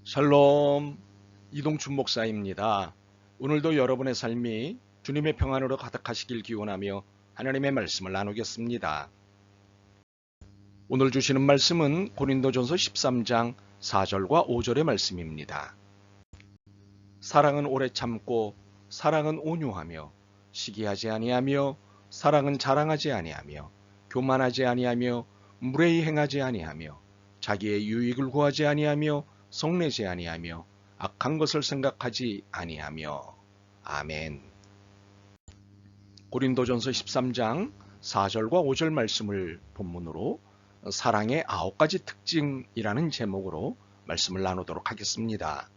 샬롬, 이동춘 목사입니다. 오늘도 여러분의 삶이 주님의 평안으로 가득하시길 기원하며 하나님의 말씀을 나누겠습니다. 오늘 주시는 말씀은 고린도전서 13장 4절과 5절의 말씀입니다. 사랑은 오래 참고 사랑은 온유하며 시기하지 아니하며 사랑은 자랑하지 아니하며 교만하지 아니하며 무례히 행하지 아니하며 자기의 유익을 구하지 아니하며 성내지 아니하며 악한 것을 생각하지 아니하며. 아멘. 고린도전서 13장 4절과 5절 말씀을 본문으로 사랑의 9가지 특징이라는 제목으로 말씀을 나누도록 하겠습니다.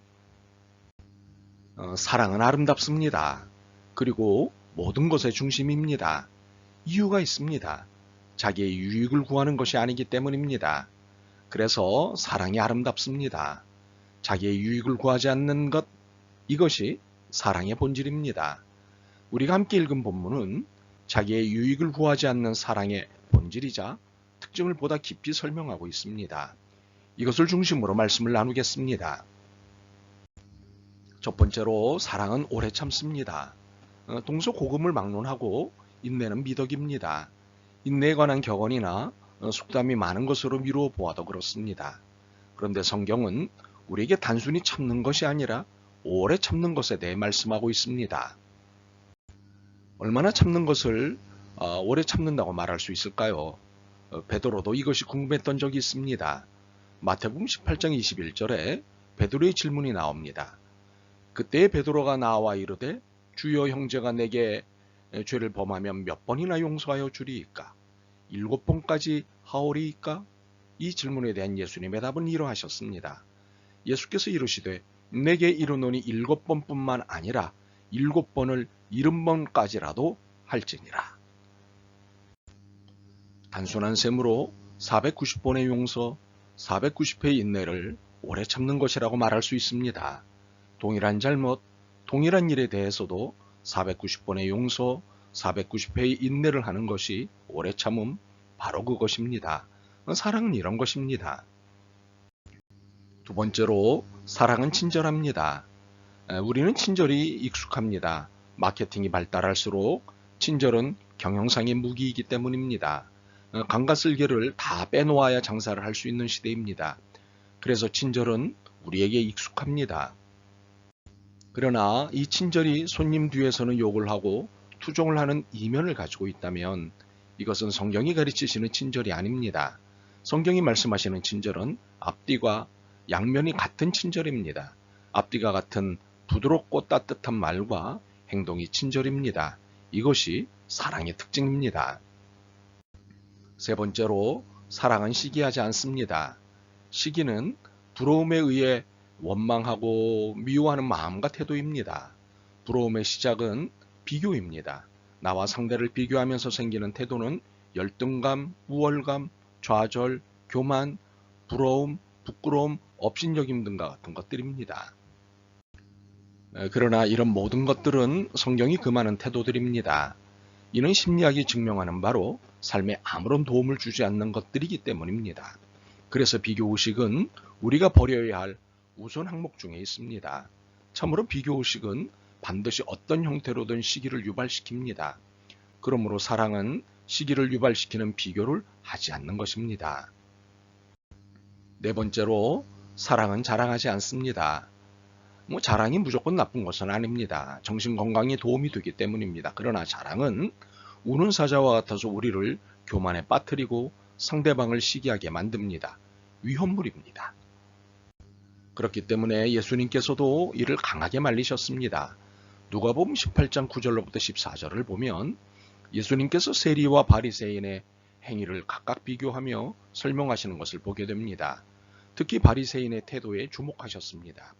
사랑은 아름답습니다. 그리고 모든 것의 중심입니다. 이유가 있습니다. 자기의 유익을 구하는 것이 아니기 때문입니다. 그래서 사랑이 아름답습니다. 자기의 유익을 구하지 않는 것, 이것이 사랑의 본질입니다. 우리가 함께 읽은 본문은 자기의 유익을 구하지 않는 사랑의 본질이자 특징을 보다 깊이 설명하고 있습니다. 이것을 중심으로 말씀을 나누겠습니다. 첫 번째로 사랑은 오래 참습니다. 동서고금을 막론하고 인내는 미덕입니다. 인내에 관한 격언이나 속담이 많은 것으로 미루어 보아도 그렇습니다. 그런데 성경은 우리에게 단순히 참는 것이 아니라 오래 참는 것에 대해 말씀하고 있습니다. 얼마나 참는 것을 오래 참는다고 말할 수 있을까요? 베드로도 이것이 궁금했던 적이 있습니다. 마태복음 18장 21절에 베드로의 질문이 나옵니다. 그때 베드로가 나와 이르되 주여, 형제가 내게 죄를 범하면 몇 번이나 용서하여 주리이까? 7번까지 하오리이까? 이 질문에 대한 예수님의 답은 이러하셨습니다. 예수께서 이르시되 내게 이르노니 7번뿐만 아니라 7번을 70번까지라도 할지니라. 단순한 셈으로 490번의 용서, 490회의 인내를 오래 참는 것이라고 말할 수 있습니다. 동일한 잘못, 동일한 일에 대해서도 490번의 용서, 490회의 인내를 하는 것이 오래 참음, 바로 그것입니다. 사랑은 이런 것입니다. 두 번째로 사랑은 친절합니다. 우리는 친절이 익숙합니다. 마케팅이 발달할수록 친절은 경영상의 무기이기 때문입니다. 감과 쓸개를 다 빼놓아야 장사를 할 수 있는 시대입니다. 그래서 친절은 우리에게 익숙합니다. 그러나 이 친절이 손님 뒤에서는 욕을 하고 투정을 하는 이면을 가지고 있다면 이것은 성경이 가르치시는 친절이 아닙니다. 성경이 말씀하시는 친절은 앞뒤가 양면이 같은 친절입니다. 앞뒤가 같은 부드럽고 따뜻한 말과 행동이 친절입니다. 이것이 사랑의 특징입니다. 세 번째로 사랑은 시기하지 않습니다. 시기는 부러움에 의해 원망하고 미워하는 마음과 태도입니다. 부러움의 시작은 비교입니다. 나와 상대를 비교하면서 생기는 태도는 열등감, 우월감, 좌절, 교만, 부러움, 부끄러움, 업신여김 등과 같은 것들입니다. 그러나 이런 모든 것들은 성경이 금하는 태도들입니다. 이는 심리학이 증명하는 바로 삶에 아무런 도움을 주지 않는 것들이기 때문입니다. 그래서 비교의식은 우리가 버려야 할 우선 항목 중에 있습니다. 참으로 비교의식은 반드시 어떤 형태로든 시기를 유발시킵니다. 그러므로 사랑은 시기를 유발시키는 비교를 하지 않는 것입니다. 네 번째로 사랑은 자랑하지 않습니다. 자랑이 무조건 나쁜 것은 아닙니다. 정신건강에 도움이 되기 때문입니다. 그러나 자랑은 우는 사자와 같아서 우리를 교만에 빠뜨리고 상대방을 시기하게 만듭니다. 위험물입니다. 그렇기 때문에 예수님께서도 이를 강하게 말리셨습니다. 누가복음 18장 9절로부터 14절을 보면 예수님께서 세리와 바리새인의 행위를 각각 비교하며 설명하시는 것을 보게 됩니다. 특히 바리새인의 태도에 주목하셨습니다.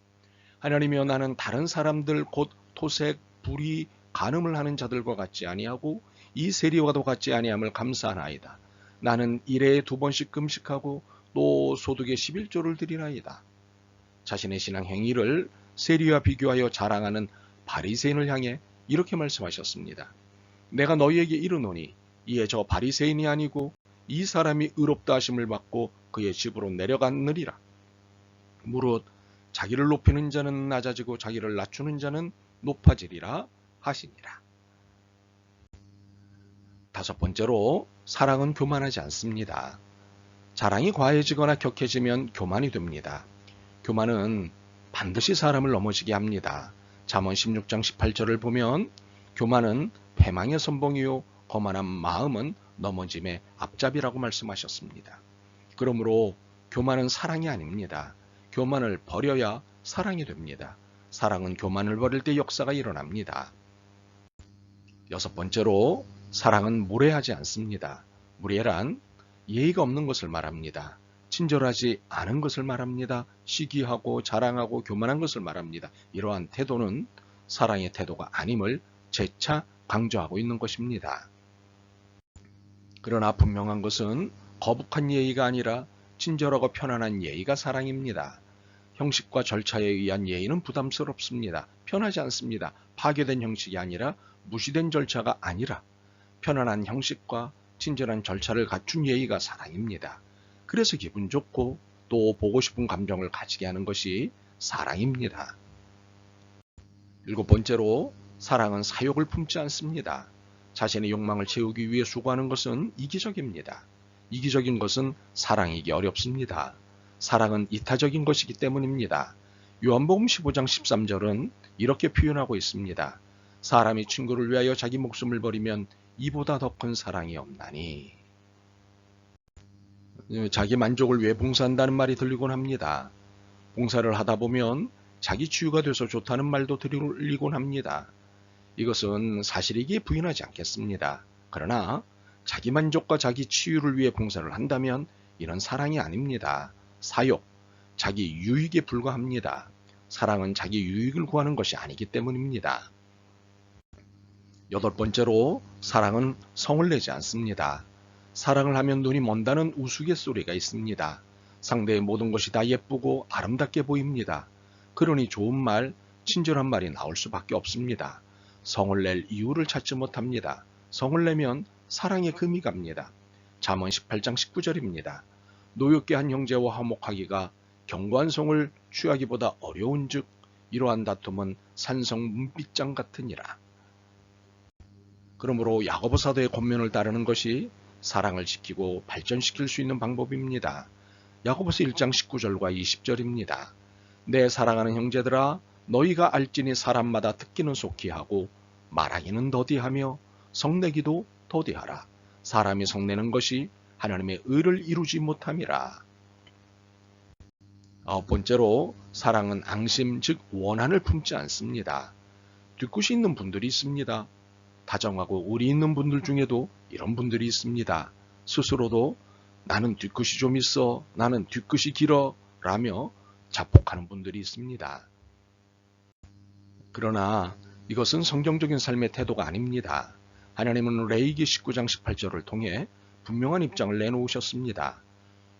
하나님이여, 나는 다른 사람들 곧 토색, 불의, 간음을 하는 자들과 같지 아니하고 이 세리와도 같지 아니함을 감사하나이다. 나는 일에 2번씩 금식하고 또 소득의 11조를 드리나이다. 자신의 신앙 행위를 세리와 비교하여 자랑하는 바리새인을 향해 이렇게 말씀하셨습니다. 내가 너희에게 이르노니 이에 저 바리새인이 아니고 이 사람이 의롭다 하심을 받고 그의 집으로 내려갔느니라. 무릇 자기를 높이는 자는 낮아지고 자기를 낮추는 자는 높아지리라 하시니라. 다섯 번째로 사랑은 교만하지 않습니다. 자랑이 과해지거나 격해지면 교만이 됩니다. 교만은 반드시 사람을 넘어지게 합니다. 잠언 16장 18절을 보면 교만은 패망의 선봉이요 거만한 마음은 넘어짐의 앞잡이라고 말씀하셨습니다. 그러므로 교만은 사랑이 아닙니다. 교만을 버려야 사랑이 됩니다. 사랑은 교만을 버릴 때 역사가 일어납니다. 여섯 번째로 사랑은 무례하지 않습니다. 무례란 예의가 없는 것을 말합니다. 친절하지 않은 것을 말합니다. 시기하고 자랑하고 교만한 것을 말합니다. 이러한 태도는 사랑의 태도가 아님을 재차 강조하고 있는 것입니다. 그러나 분명한 것은 거북한 예의가 아니라 친절하고 편안한 예의가 사랑입니다. 형식과 절차에 의한 예의는 부담스럽습니다. 편하지 않습니다. 파괴된 형식이 아니라 무시된 절차가 아니라 편안한 형식과 친절한 절차를 갖춘 예의가 사랑입니다. 그래서 기분 좋고 또 보고 싶은 감정을 가지게 하는 것이 사랑입니다. 일곱 번째로 사랑은 사욕을 품지 않습니다. 자신의 욕망을 채우기 위해 수고하는 것은 이기적입니다. 이기적인 것은 사랑이기 어렵습니다. 사랑은 이타적인 것이기 때문입니다. 요한복음 15장 13절은 이렇게 표현하고 있습니다. 사람이 친구를 위하여 자기 목숨을 버리면 이보다 더 큰 사랑이 없나니. 자기 만족을 위해 봉사한다는 말이 들리곤 합니다. 봉사를 하다 보면 자기 치유가 돼서 좋다는 말도 들리곤 합니다. 이것은 사실이기에 부인하지 않겠습니다. 그러나 자기 만족과 자기 치유를 위해 봉사를 한다면 이런 사랑이 아닙니다. 사욕, 자기 유익에 불과합니다. 사랑은 자기 유익을 구하는 것이 아니기 때문입니다. 여덟 번째로 사랑은 성을 내지 않습니다. 사랑을 하면 눈이 먼다는 우스갯소리가 있습니다. 상대의 모든 것이 다 예쁘고 아름답게 보입니다. 그러니 좋은 말, 친절한 말이 나올 수밖에 없습니다. 성을 낼 이유를 찾지 못합니다. 성을 내면 사랑에 금이 갑니다. 잠언 18장 19절입니다. 노엽게 한 형제와 화목하기가 견고한 성을 취하기보다 어려운즉 이러한 다툼은 산성 문빗장 같으니라. 그러므로 야고보 사도의 권면을 따르는 것이 사랑을 지키고 발전시킬 수 있는 방법입니다. 야고보서 1장 19절과 20절입니다. 내 사랑하는 형제들아 너희가 알지니 사람마다 듣기는 속히 하고 말하기는 더디하며 성내기도 더디하라. 사람이 성내는 것이 하나님의 의를 이루지 못함이라. 아홉 번째로 사랑은 앙심 즉 원한을 품지 않습니다. 뒤끝이 있는 분들이 있습니다. 다정하고 의리 있는 분들 중에도 이런 분들이 있습니다. 스스로도 나는 뒤끝이 좀 있어, 나는 뒤끝이 길어 라며 자폭하는 분들이 있습니다. 그러나 이것은 성경적인 삶의 태도가 아닙니다. 하나님은 레위기 19장 18절을 통해 분명한 입장을 내놓으셨습니다.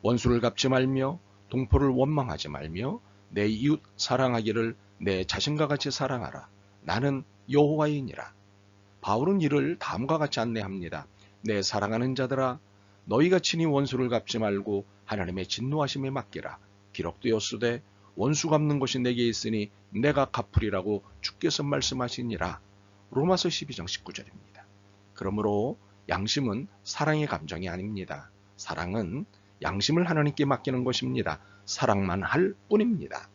원수를 갚지 말며 동포를 원망하지 말며 내 이웃 사랑하기를 내 자신과 같이 사랑하라. 나는 여호와이니라. 바울은 이를 다음과 같이 안내합니다. 내 사랑하는 자들아 너희가 친히 원수를 갚지 말고 하나님의 진노하심에 맡기라. 기록되었으되 원수 갚는 것이 내게 있으니 내가 갚으리라고 주께서 말씀하시니라. 로마서 12장 19절입니다. 그러므로 양심은 사랑의 감정이 아닙니다. 사랑은 양심을 하나님께 맡기는 것입니다. 사랑만 할 뿐입니다.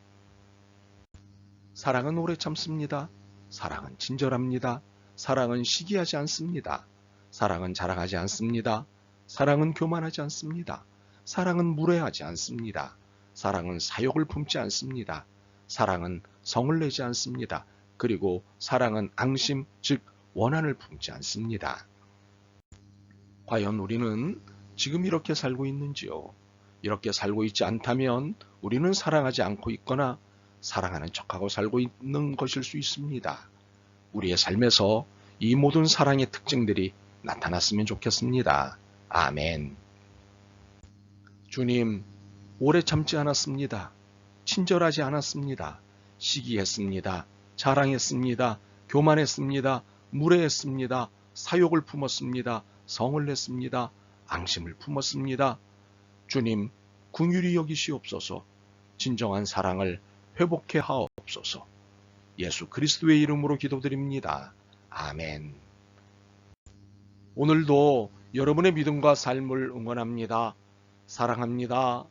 사랑은 오래 참습니다. 사랑은 친절합니다. 사랑은 시기하지 않습니다. 사랑은 자랑하지 않습니다. 사랑은 교만하지 않습니다. 사랑은 무례하지 않습니다. 사랑은 사욕을 품지 않습니다. 사랑은 성을 내지 않습니다. 그리고 사랑은 앙심 즉 원한을 품지 않습니다. 과연 우리는 지금 이렇게 살고 있는지요? 이렇게 살고 있지 않다면 우리는 사랑하지 않고 있거나 사랑하는 척하고 살고 있는 것일 수 있습니다. 우리의 삶에서 이 모든 사랑의 특징들이 나타났으면 좋겠습니다. 아멘. 주님, 오래 참지 않았습니다. 친절하지 않았습니다. 시기했습니다. 자랑했습니다. 교만했습니다. 무례했습니다. 사욕을 품었습니다. 성을 냈습니다. 앙심을 품었습니다. 주님, 긍휼히 여기시옵소서. 진정한 사랑을 회복해 하옵소서. 예수 그리스도의 이름으로 기도드립니다. 아멘. 오늘도 여러분의 믿음과 삶을 응원합니다. 사랑합니다.